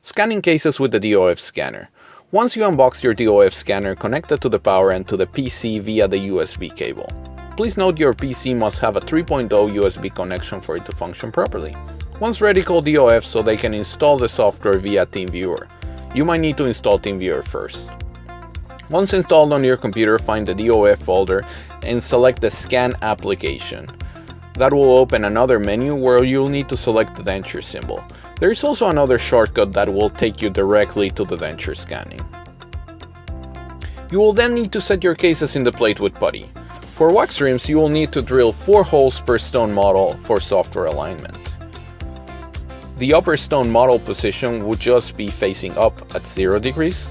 Scanning cases with the DOF scanner. Once you unbox your DOF scanner, connect it to the power end to the PC via the USB cable. Please note your PC must have a 3.0 USB connection for it to function properly. Once ready, call DOF so they can install the software via TeamViewer. You might need to install TeamViewer first. Once installed on your computer, find the DOF folder and select the Scan application. That will open another menu where you'll need to select the denture symbol. There is also another shortcut that will take you directly to the denture scanning. You will then need to set your cases in the plate with putty. For wax rims, you will need to drill 4 holes per stone model for software alignment. The upper stone model position would just be facing up at 0 degrees.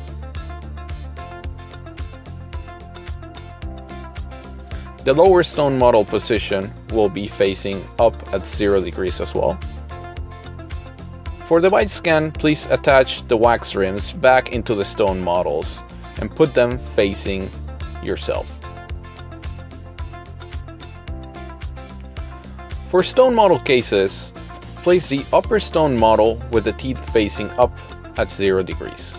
The lower stone model position will be facing up at 0 degrees as well. For the bite scan, please attach the wax rims back into the stone models and put them facing yourself. For stone model cases, place the upper stone model with the teeth facing up at 0 degrees.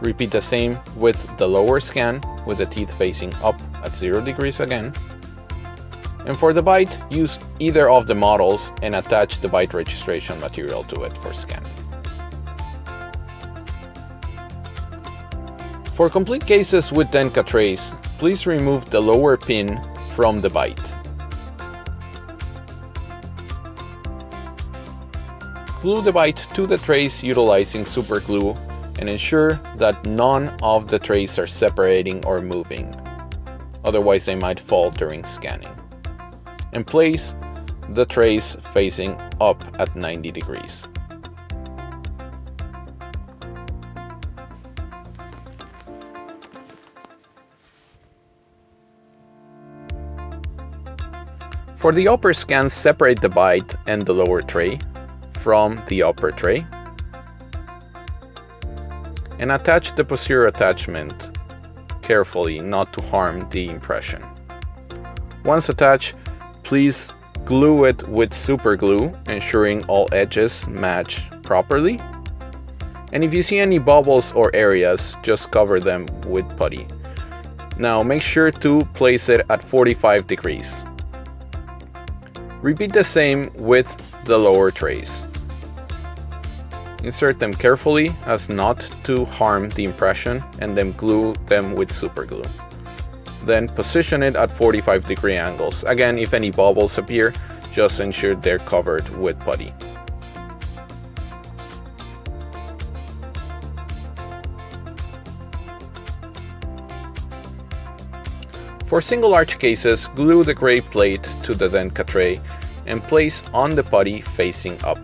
Repeat the same with the lower scan with the teeth facing up at 0 degrees again. And for the bite, use either of the models and attach the bite registration material to it for scanning. For complete cases with DENTCA trays, please remove the lower pin from the bite. Glue the bite to the trays utilizing super glue and ensure that none of the trays are separating or moving. Otherwise, they might fall during scanning. And place the trays facing up at 90 degrees. For the upper scan, separate the bite and the lower tray from the upper tray and attach the posterior attachment carefully not to harm the impression. Once attached, please glue it with super glue, ensuring all edges match properly. And if you see any bubbles or areas, just cover them with putty. Now make sure to place it at 45 degrees. Repeat the same with the lower trays. Insert them carefully as not to harm the impression and then glue them with super glue. Then position it at 45-degree angles. Again, if any bubbles appear, just ensure they're covered with putty. For single arch cases, glue the gray plate to the DENTCA tray and place on the putty facing up.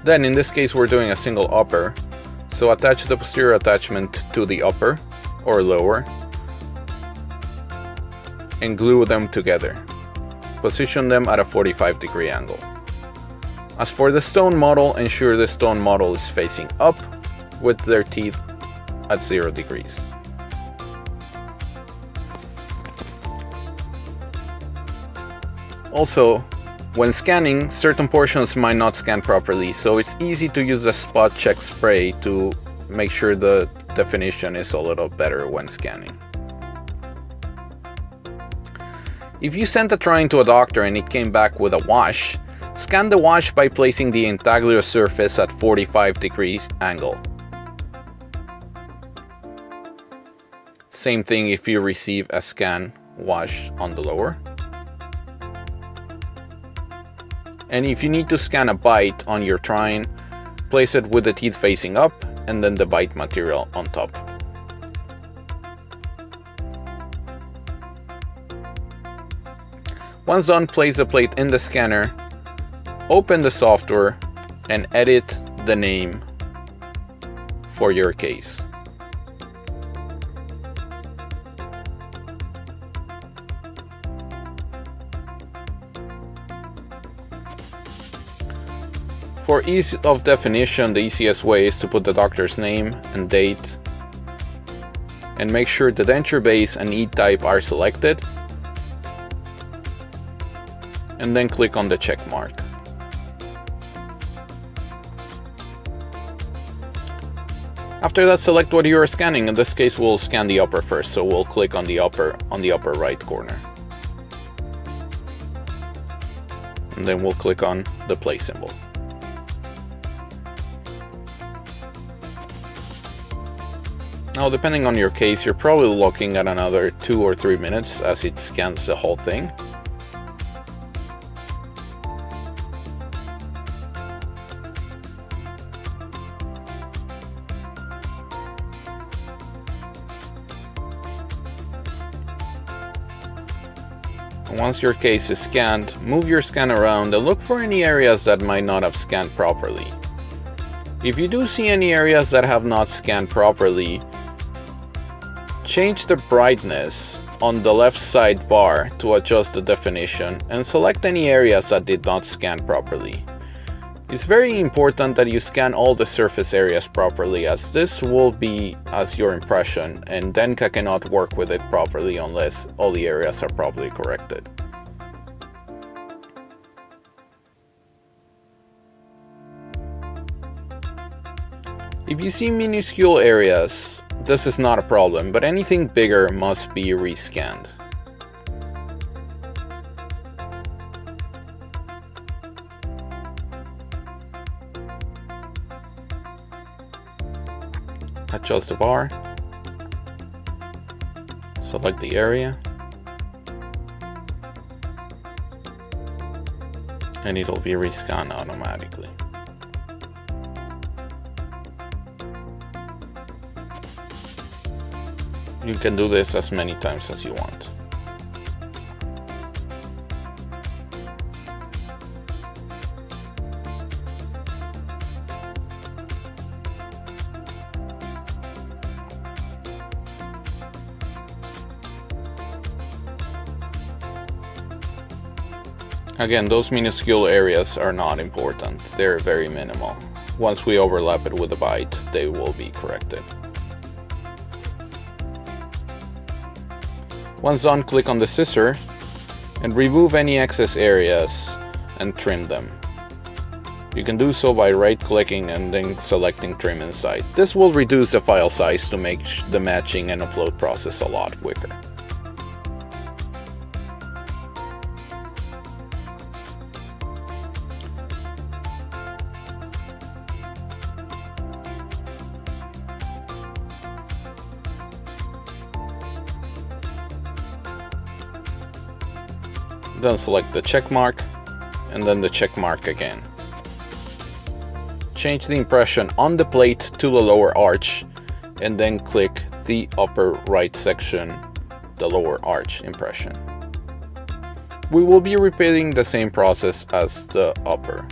Then in this case we're doing a single upper, so attach the posterior attachment to the upper or lower and glue them together. Position them at a 45-degree angle. As for the stone model, ensure the stone model is facing up with their teeth at 0 degrees. Also, when scanning, certain portions might not scan properly, so it's easy to use a spot check spray to make sure the definition is a little better when scanning. If you sent a try to a doctor and it came back with a wash, scan the wash by placing the intaglio surface at 45 degrees angle. Same thing if you receive a scan wash on the lower. And if you need to scan a bite on your trine, place it with the teeth facing up and then the bite material on top. Once done, place the plate in the scanner, open the software and edit the name for your case. For ease of definition, the easiest way is to put the doctor's name and date and make sure the denture base and E-type are selected, and then click on the check mark. After that, select what you are scanning. In this case, we'll scan the upper first, so we'll click on the upper right corner. And then we'll click on the play symbol. Now, depending on your case, you're probably looking at another 2 or 3 minutes as it scans the whole thing. Once your case is scanned, move your scan around and look for any areas that might not have scanned properly. If you do see any areas that have not scanned properly, change the brightness on the left side bar to adjust the definition and select any areas that did not scan properly. It's very important that you scan all the surface areas properly, as this will be as your impression, and DENTCA cannot work with it properly unless all the areas are properly corrected. If you see minuscule areas, this is not a problem, but anything bigger must be rescanned. Adjust the bar, select the area, and it'll be rescanned automatically. You can do this as many times as you want. Again, those minuscule areas are not important. They're very minimal. Once we overlap it with a bite, they will be corrected. Once done, click on the scissor and remove any excess areas and trim them. You can do so by right-clicking and then selecting Trim Inside. This will reduce the file size to make the matching and upload process a lot quicker. Then select the check mark and then the check mark again. Change the impression on the plate to the lower arch and then click the upper right section, the lower arch impression. We will be repeating the same process as the upper.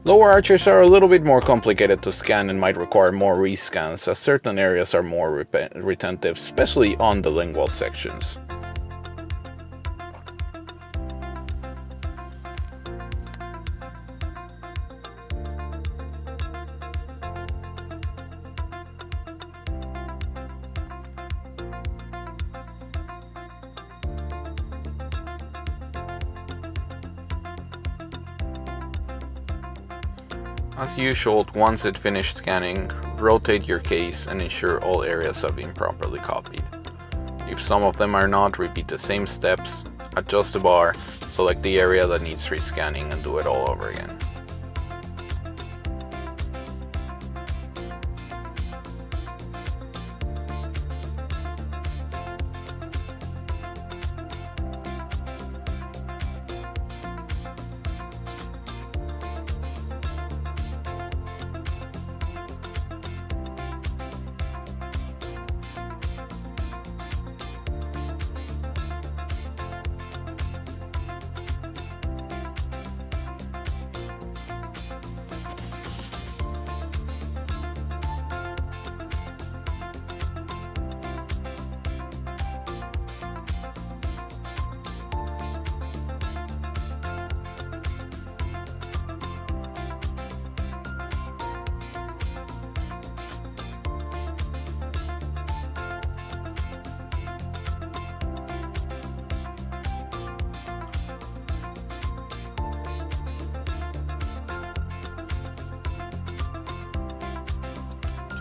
Lower arches are a little bit more complicated to scan and might require more rescans, as certain areas are more retentive, especially on the lingual sections. As usual, once it finished scanning, rotate your case and ensure all areas have been properly copied. If some of them are not, repeat the same steps, adjust the bar, select the area that needs rescanning and do it all over again.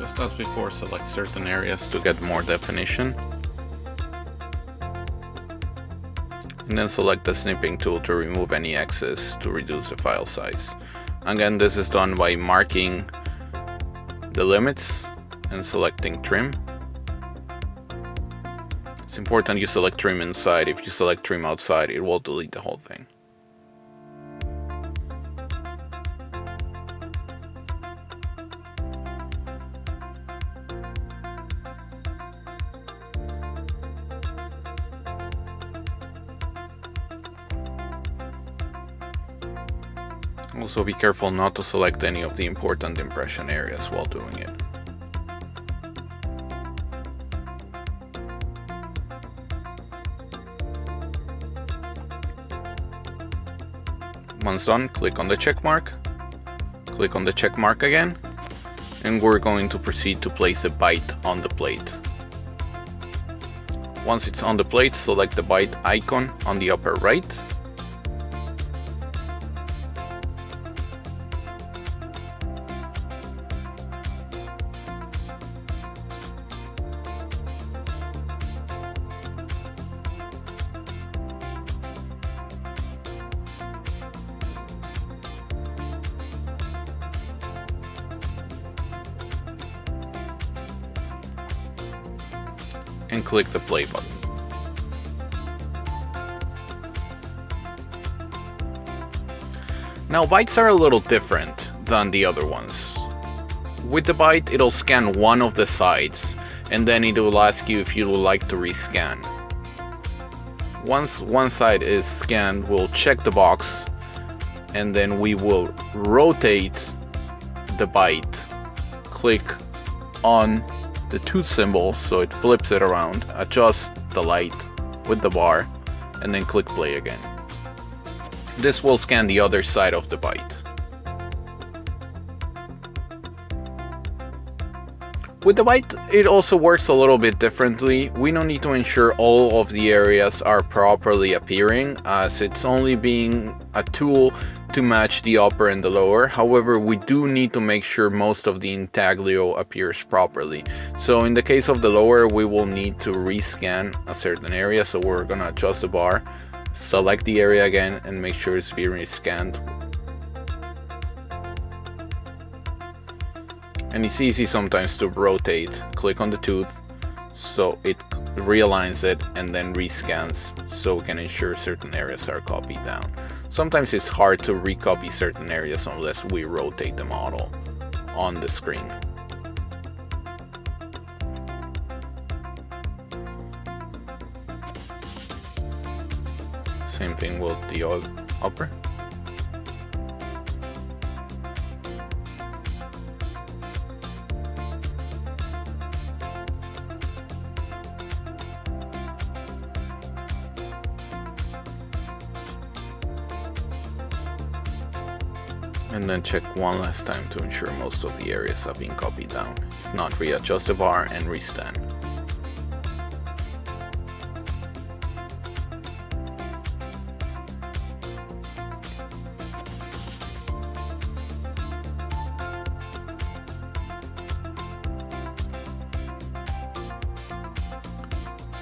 Just as before, select certain areas to get more definition. And then select the snipping tool to remove any excess to reduce the file size. Again, this is done by marking the limits and selecting trim. It's important you select trim inside. If you select trim outside, it will delete the whole thing. Also be careful not to select any of the important impression areas while doing it. Once done, click on the check mark, click on the check mark again, and we're going to proceed to place the bite on the plate. Once it's on the plate, select the bite icon on the upper right. And click the play button. Now bites are a little different than the other ones. With the bite, it'll scan one of the sides and then it will ask you if you would like to rescan. Once one side is scanned, we'll check the box and then we will rotate the bite. Click on the tooth symbol so it flips it around, adjust the light with the bar, and then click play again. This will scan the other side of the bite. With the bite, it also works a little bit differently. We don't need to ensure all of the areas are properly appearing, as it's only being a tool to match the upper and the lower. However, we do need to make sure most of the intaglio appears properly. So in the case of the lower, we will need to rescan a certain area. So we're gonna adjust the bar, select the area again, and make sure it's being rescanned. And it's easy sometimes to rotate, click on the tooth so it realigns it and then rescans so we can ensure certain areas are copied down. Sometimes it's hard to recopy certain areas unless we rotate the model on the screen. Same thing with the upper. And then check one last time to ensure most of the areas have been copied down. If not, readjust the bar and rescan.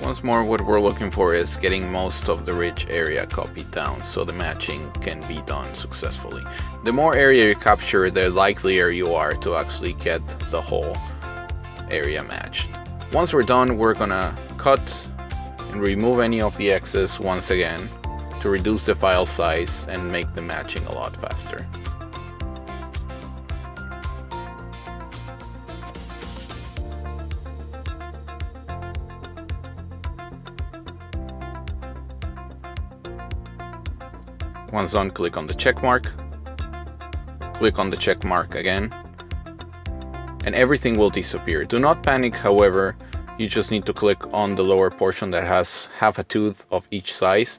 Once more, what we're looking for is getting most of the ridge area copied down so the matching can be done successfully. The more area you capture, the likelier you are to actually get the whole area matched. Once we're done, we're gonna cut and remove any of the excess once again to reduce the file size and make the matching a lot faster. Once done, click on the check mark, click on the check mark again, and everything will disappear. Do not panic, however, you just need to click on the lower portion that has half a tooth of each size,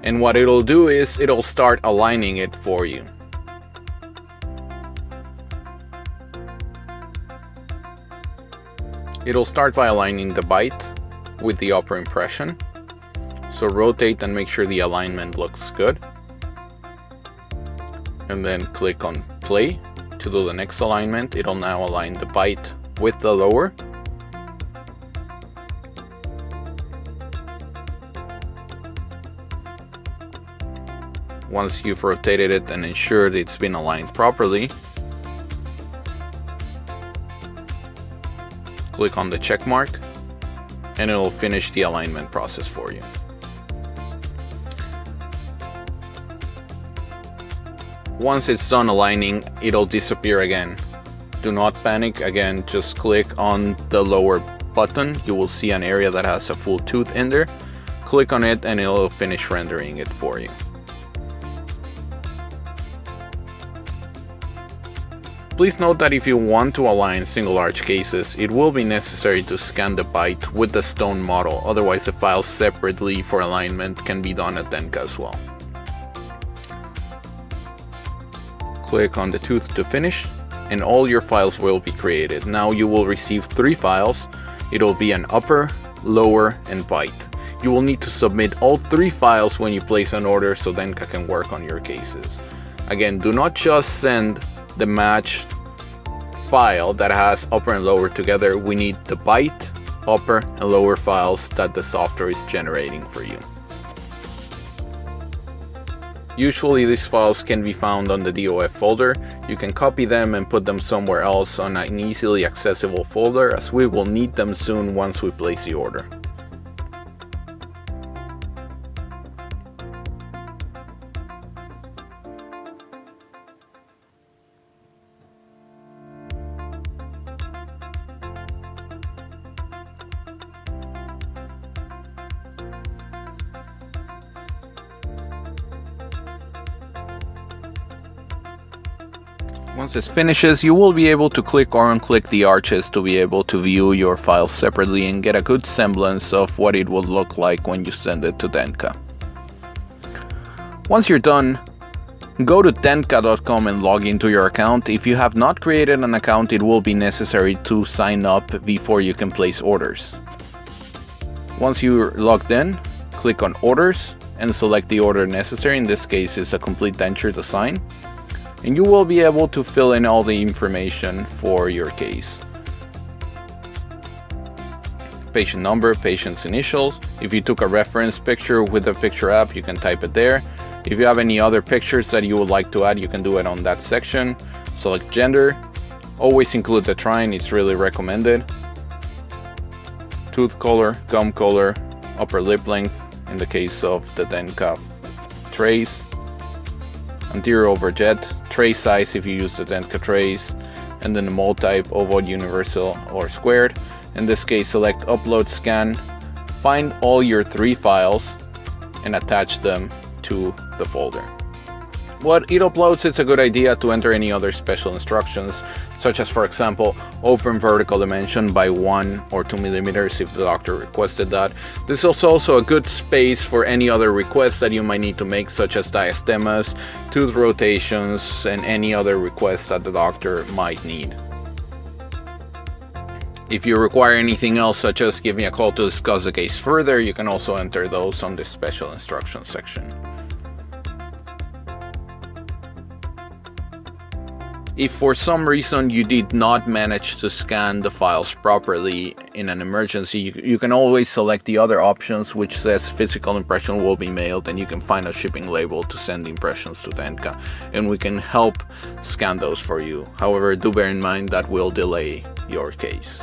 and what it'll do is it'll start aligning it for you. It'll start by aligning the bite with the upper impression, so rotate and make sure the alignment looks good. And then click on play to do the next alignment. It'll now align the bite with the lower. Once you've rotated it and ensured it's been aligned properly, click on the check mark and it'll finish the alignment process for you. Once it's done aligning, it'll disappear again. Do not panic. Again, just click on the lower button. You will see an area that has a full tooth in there. Click on it and it'll finish rendering it for you. Please note that if you want to align single arch cases, it will be necessary to scan the bite with the stone model, otherwise the files separately for alignment can be done at DENTCA as well. Click on the tooth to finish and all your files will be created. Now you will receive 3 files. It'll be an upper, lower, and bite. You will need to submit all 3 files when you place an order so DENTCA can work on your cases. Again, do not just send the matched file that has upper and lower together. We need the bite, upper, and lower files that the software is generating for you. Usually these files can be found on the DOF folder. You can copy them and put them somewhere else on an easily accessible folder, as we will need them soon once we place the order. Once this finishes, you will be able to click or unclick the arches to be able to view your files separately and get a good semblance of what it would look like when you send it to DENTCA. Once you're done, go to DENTCA.com and log into your account. If you have not created an account, it will be necessary to sign up before you can place orders. Once you're logged in, click on Orders and select the order necessary. In this case, it's a complete denture to sign. And you will be able to fill in all the information for your case. Patient number, patient's initials. If you took a reference picture with the picture app, you can type it there. If you have any other pictures that you would like to add, you can do it on that section. Select gender. Always include the trine, it's really recommended. Tooth color, gum color, upper lip length in the case of the DENTCA trays. Anterior overjet, tray size if you use the DENTCA trays, and then the mold type, oval, universal, or squared. In this case, select Upload Scan, find all your 3 files, and attach them to the folder. What it uploads, it's a good idea to enter any other special instructions, such as, for example, open vertical dimension by 1 or 2 millimeters if the doctor requested that. This is also a good space for any other requests that you might need to make, such as diastemas, tooth rotations, and any other requests that the doctor might need. If you require anything else, such as give me a call to discuss the case further, you can also enter those on the special instructions section. If for some reason you did not manage to scan the files properly in an emergency, you can always select the other options which says physical impression will be mailed, and you can find a shipping label to send the impressions to DENTCA, and we can help scan those for you. However, do bear in mind that will delay your case.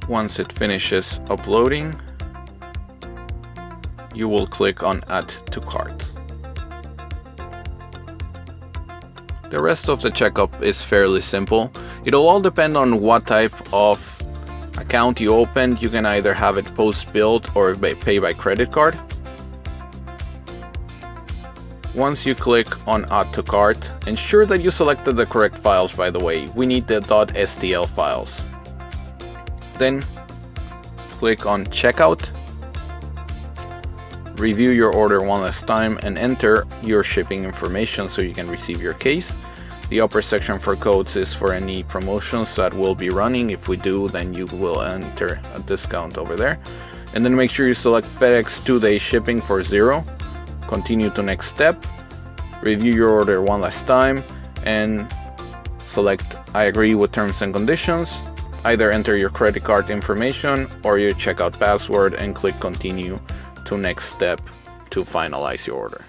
Once it finishes uploading, you will click on Add to Cart. The rest of the checkup is fairly simple. It'll all depend on what type of account you opened. You can either have it post-billed or pay by credit card. Once you click on Add to Cart, ensure that you selected the correct files, by the way. We need the .stl files. Then click on Checkout, review your order one last time, and enter your shipping information so you can receive your case. The upper section for codes is for any promotions that will be running. If we do, then you will enter a discount over there. and then make sure you select FedEx 2-day shipping for 0. Continue to next step. Review your order one last time and select I agree with terms and conditions. Either enter your credit card information or your checkout password and click continue to next step to finalize your order.